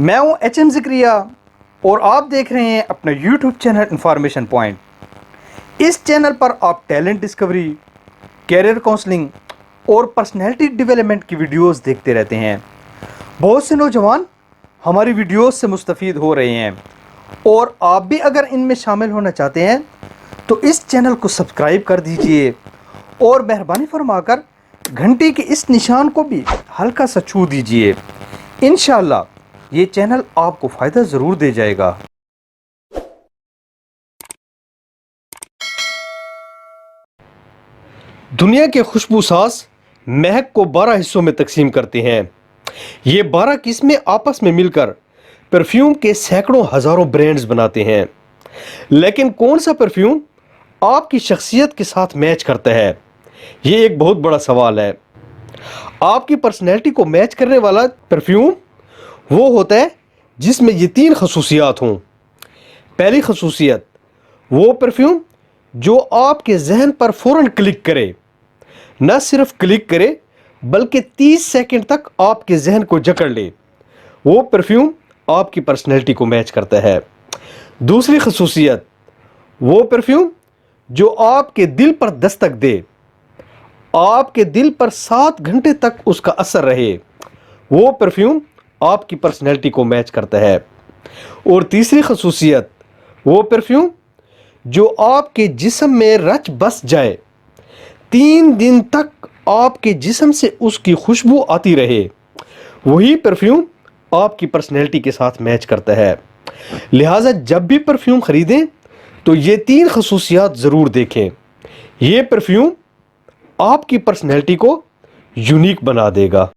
मैं हूं HM ज़िक्रिया और आप देख रहे हैं अपना YouTube चैनल इंफॉर्मेशन पॉइंट। इस चैनल पर आप टैलेंट डिस्कवरी, कैरियर काउंसलिंग और पर्सनैलिटी डेवलपमेंट की वीडियोस देखते रहते हैं। बहुत से नौजवान हमारी वीडियोस से मुस्तफ़ीद हो रहे हैं और आप भी अगर इनमें शामिल होना चाहते हैं तो इस चैनल को सब्सक्राइब कर दीजिए और मेहरबानी फरमाकर घंटी के इस निशान को भी हल्का सा छू दीजिए। इंशाअल्लाह ये चैनल आपको फ़ायदा ज़रूर दे जाएगा। दुनिया के खुशबू साज महक को 12 हिस्सों में तकसीम करते हैं। ये 12 किस्में आपस में मिलकर परफ्यूम के सैकड़ों हज़ारों ब्रांड्स बनाते हैं। लेकिन कौन सा परफ्यूम आपकी शख्सियत के साथ मैच करता है, ये एक बहुत बड़ा सवाल है। आपकी पर्सनैलिटी को मैच करने वाला परफ्यूम वो होता है जिसमें ये 3 खसूसियात हों। पहली खसूसियत, वो परफ्यूम जो आपके जहन पर फ़ौरन क्लिक करे, न सिर्फ क्लिक करे बल्कि 30 सेकंड तक आपके जहन को जकड़ ले। वो परफ्यूम आपकी पर्सनैलिटी को मैच करता है। दूसरी खसूसियत, वो परफ्यूम जो आपके दिल पर दस्तक दे, आपके दिल पर 7 घंटे तक उसका असर रहे। वो परफ्यूम आपकी पर्सनैलिटी को मैच करता है। और तीसरी खसूसियत, वो परफ्यूम जो आपके जिस्म में रच बस जाए, 3 दिन तक आपके जिस्म से उसकी खुशबू आती रहे, वही परफ्यूम आपकी पर्सनैलिटी के साथ मैच करता है। लिहाजा जब भी परफ्यूम ख़रीदें तो ये 3 खसूसियात ज़रूर देखें। ये परफ्यूम आपकी पर्सनैलिटी को यूनिक बना देगा।